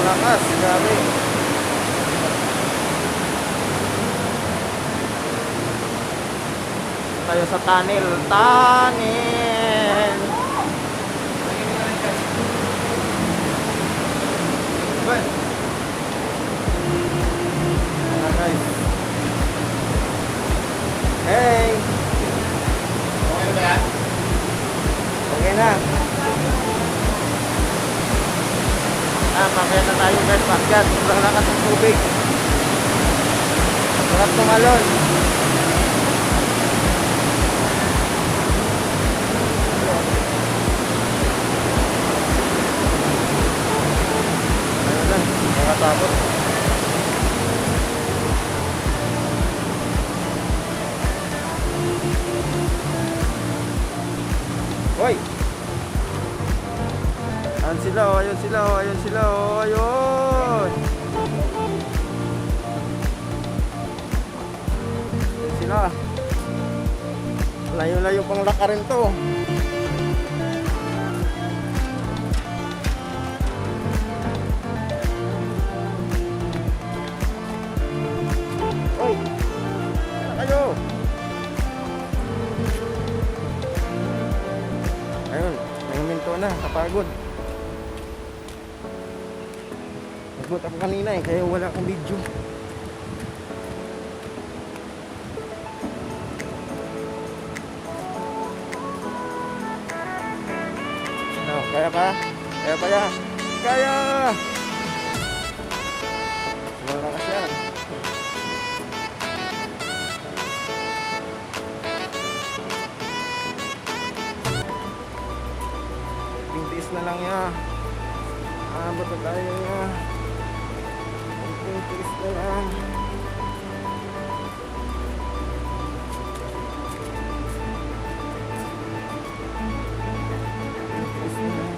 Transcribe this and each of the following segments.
lakas, grabe. Tayo sa tunnel. Tunnel. Well. Ayan guys. Hey. Okay ba yan? Okay na. Mamaya na tayo guys. Bakit? Sobrang lakas ng tubig. Sarap tumalon. Ayun na. Nakatapos. Hoy! Ayun sila, oh, ayun sila, oh, ayun sila, oh, ayun! Ayun sila. Layo-layo pang lakarin to. Hoy! Ano kayo? Ayun, may huminto na, kapagod. Nagbot ako kanina eh, kaya wala akong video. No, kaya pa? Kaya pa ya? Kaya! Wala kasi yan. Pintiis na lang ya. Abot na tayo ya. Pintiis na lang. Pintiis na lang.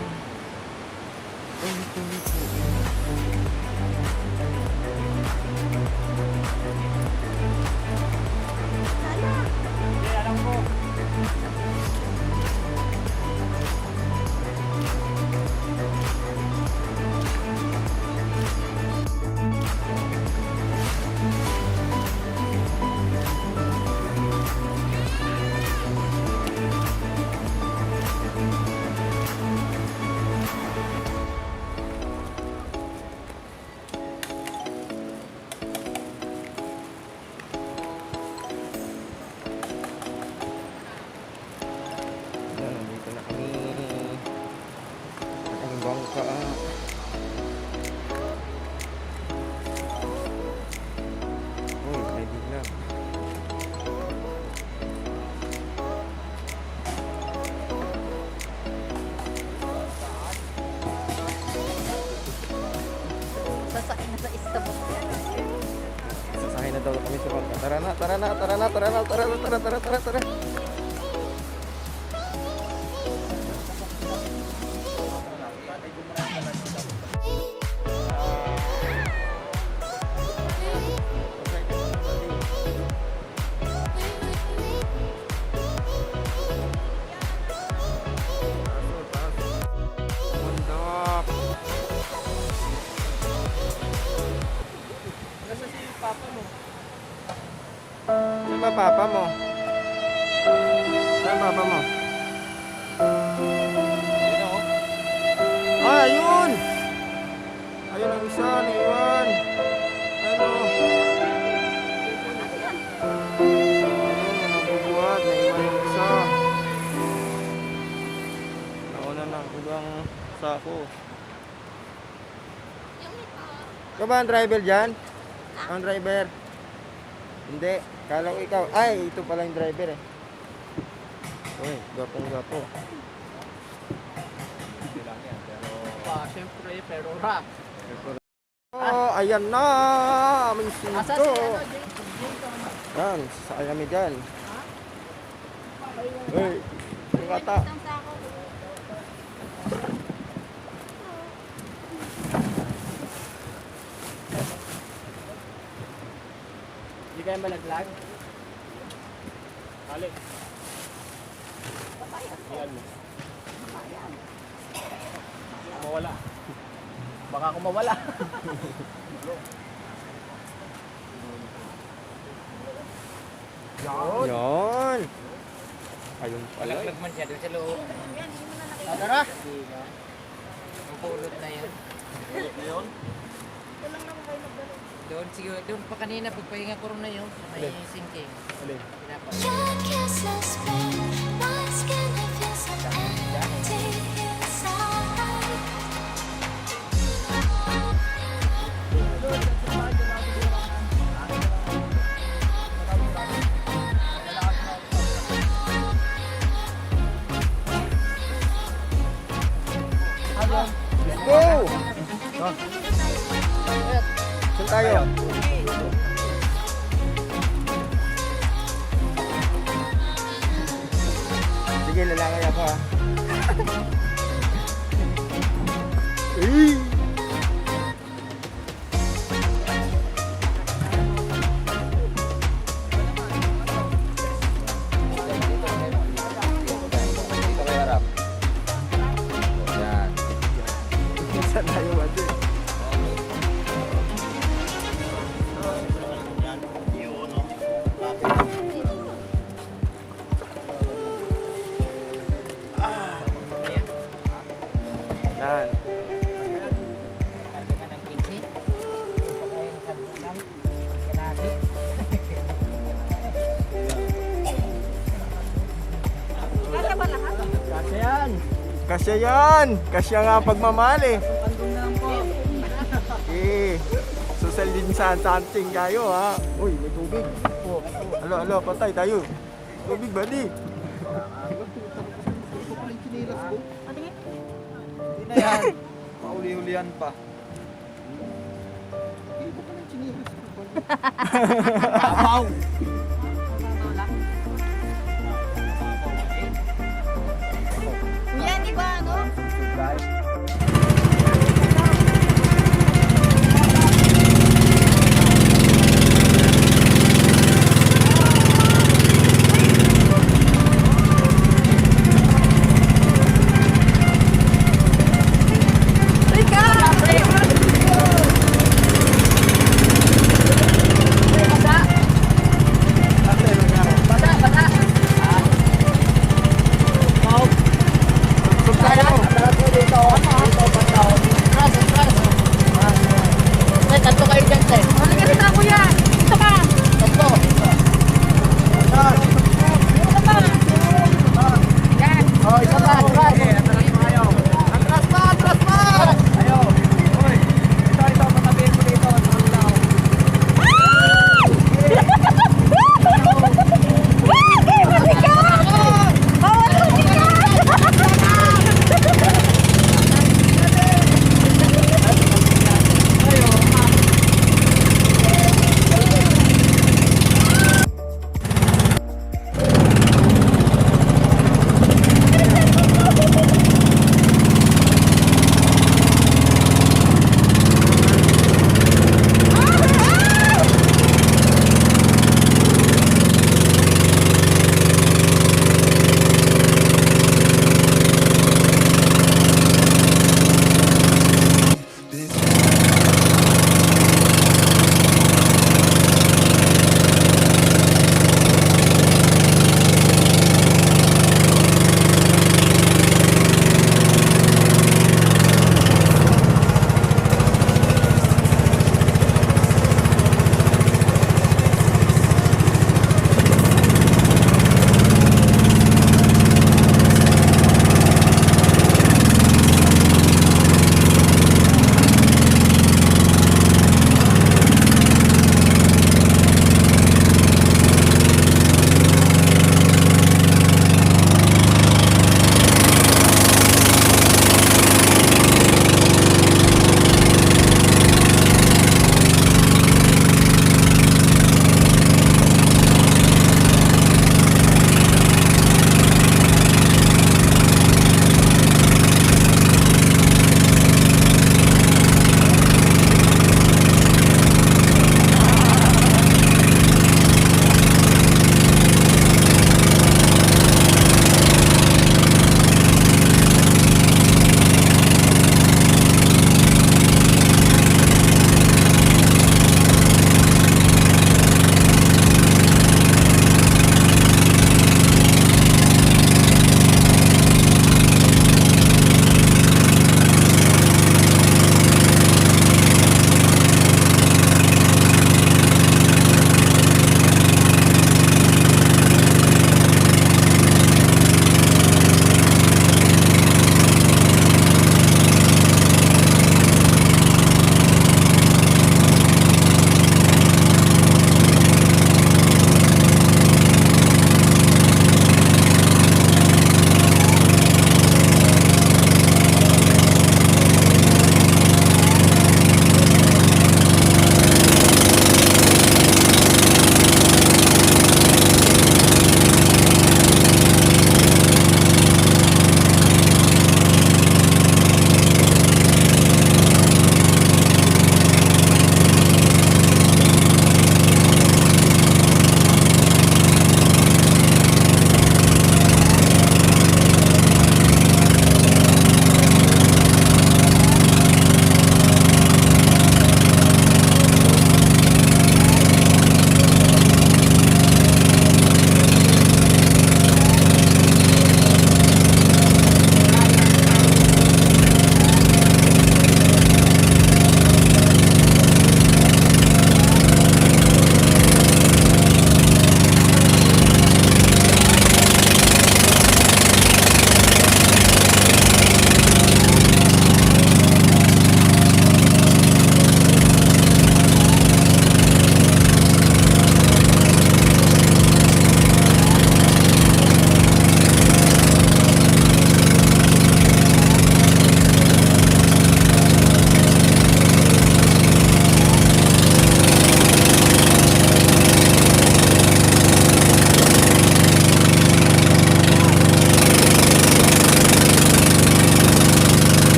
Yan, nandito na kami. Ang bangka. Uy, may bigla. Sasakay na sa istabot yan. Sasakay na daw kami sa bangka. Tara na, tara na, tara na, tara na, tara na, tara, tara, tara, tara. Bundok. Nasa si Papa mo? Saan ba papa mo? Saan papa mo? Ayun ako. Ah, ayun! Ayun ang isa, naiwan. Ano? Ayun, nabubuhat, naiwan yung isa. Nauna na, ibang sako. Ikaw ba ang driver dyan? Ang driver? Hindi, kala ko ikaw. Ay, ito pala yung driver eh. Uy, gwapong-gwapo. Hindi lang yan, pero... Siyempre, pero rap. Oh, ayan na! Aming Asa sinto! si ano, Jake? Yan, sasakay kami dyan. Uy, yung kata. Isang sako. Hindi kayo malaglag? Alex. Iyan mo. Mawala. Baka Baka ako mawala. Yun. Ayun pala. Malaglag man siya doon sa loob. Tara. Ang pulot na yun. Doon siguro, doon pa kanina pagpahinga ko rin na yun. May sinking. Pinapa. Your kiss has been my skin, it feels so empty inside. Let's go! Saan tayo? Sige, lalakay ako ha. Eh! Dito kayo harap. Yan. Saan tayo ba dito? Yan. Karga ka ng 15. Pagkain ka ng kanati. Kaya ba lahat? Kasi yan. Kasya yan! Kasya nga pagmamahal eh. Eh, social distancing kayo ha. Uy, may tubig. Alo, patay tayo. Tubig, buddy. Patingin. Hindi na yan. Mauli-hulihan pa. Abaw! Yan, di ba ano? Sub tayo.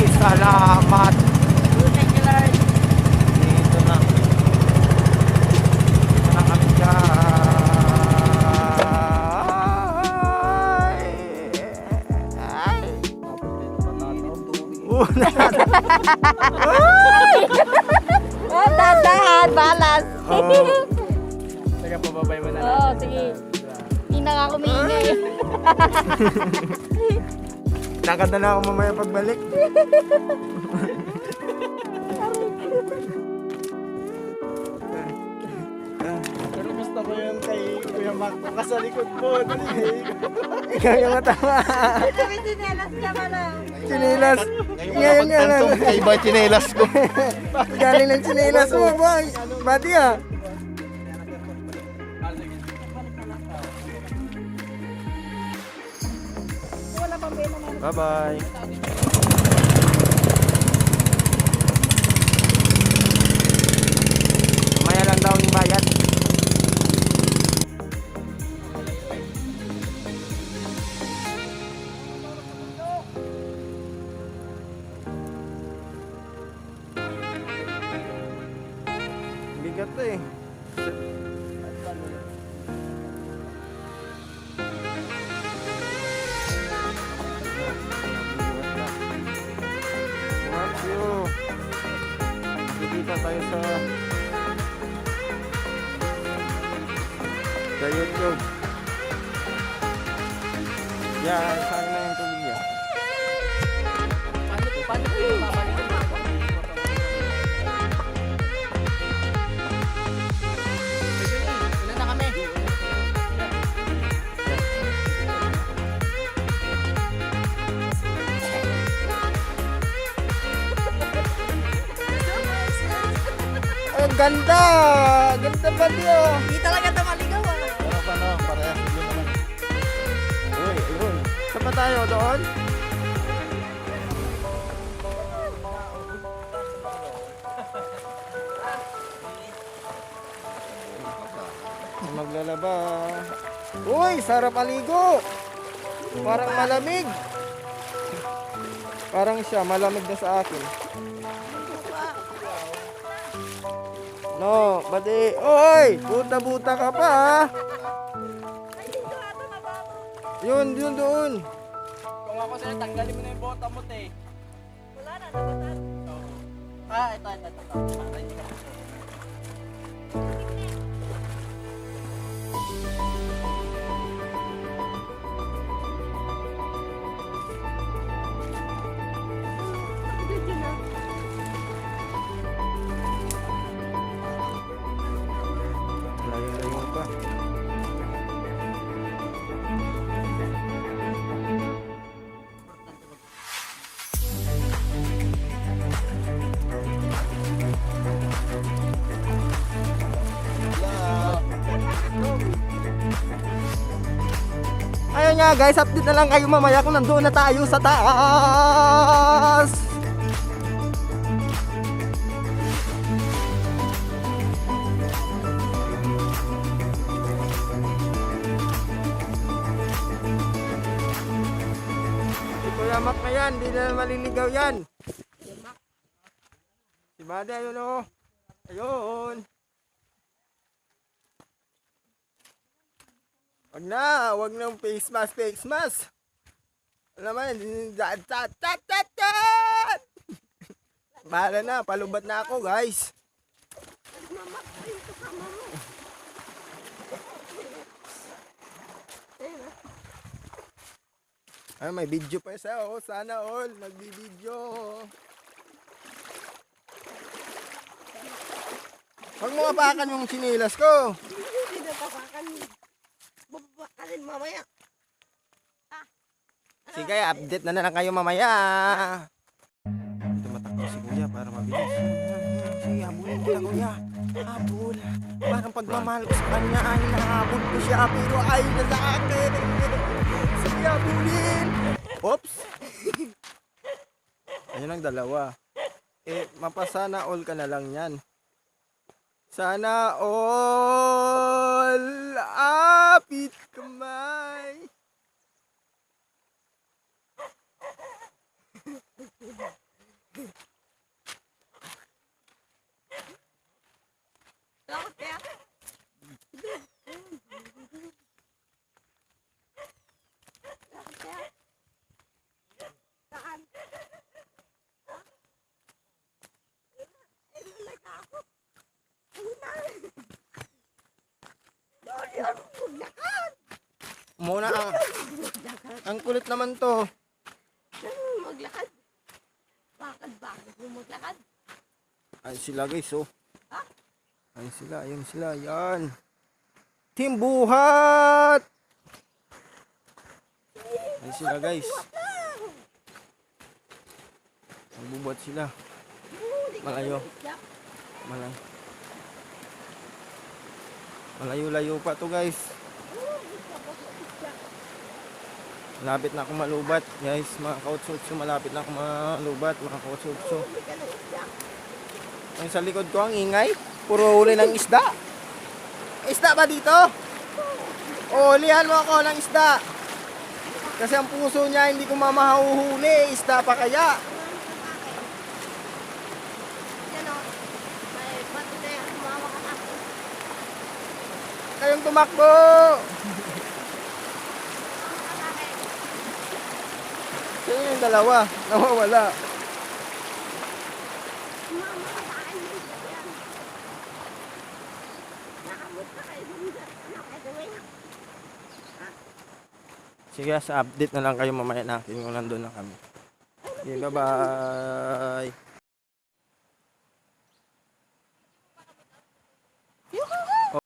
Ay, salamat. Thank you, Lord. Dito na. Dito na kami ay. Una. Oh, dahan, balas. Oh. Teka, pababay mo na Oo, sige. Hindi na nga kumiingay. Nakanta na ako mamaya pagbalik. Pero gusto ko yun kay Kuya Mac. Sa likod mo. Dali. Ikaw yung matama. Sabi sinelas ka pala. Chinilas. Ngayon nga lang. Kay ba chinelas ko? Galing ng chinilas mo, boy. Bati ah. Wala pang bena na. Bye-bye. Mamaya lang daw yung bayad. Bigat to eh. Thank you. Nakikita tayo sa YouTube. Yan, saan na yung tubig yan? Paano po yung babalikan mo ako? Ilan na kami? Ang ganda! Ganda ba niyo? Hindi talaga ito maligaw ah. Pero paano? Parehas yun naman. Uy, ayun. Saan ba tayo doon? Maglalaba. Uy, sarap aligo. Parang malamig. Parang siya, malamig na sa akin. No, badi. Oy, buta-buta ka pa ha. Yun doon. Kung ako sa'yo, tanggalin mo na yung bota mo, te. Wala na, nabatan. Ito. Para hindi ka Layo-layo pa. Ayun nga guys, update na lang kayo mamaya kung nandoon na tayo sa taas. Si Kuya Mac na yan, hindi na maliligaw yan. Si Bade, ayun o. Ayun. Wag na face mask. Alam mo, bahala na, palubat na ako guys. Ay, may video pa isa oh, sana all, nagbibideo. Huwag mo apakan yung sinilas ko. Hindi na pasakan. Babakarin mamaya. Sige, update na lang kayo mamaya. Tumatakbo si Kuya para mabilis. Sige, habulin ko na Kuya. Habol. Parang pagmamahal ko sa kanya ay nahabol ko siya pero ay na sa akin. Sige, habulin. Oops. Ayun ang dalawa. Mapasana all ka na lang yan. Sana all apit kamay. muna. Ang kulit naman to. Maglakad. Bakit mo maglakad? Ay sila guys, oh. Ha? Ayun sila, yan. Team Buhat! Ayun sila guys. Magbubuhat sila. Malayo. Malayo-layo pa to guys. Malapit na ako malubat. Guys, mga kautsutsu, malapit na ako malubat, mga kautsutsu. Yung sa likod ko ang ingay. Puro huli ng isda. Isda ba dito? O, lihan mo ako ng isda. Kasi ang puso niya hindi ko mamahuhuli. Isda pa kaya? Yan o. May bato na yan. Tumawa ka na. Kayong tumakbo. Sino yung dalawa? Nawawala. Sige, sa update na lang kayo mamaya natin kung nandun na kami. Okay, bye-bye.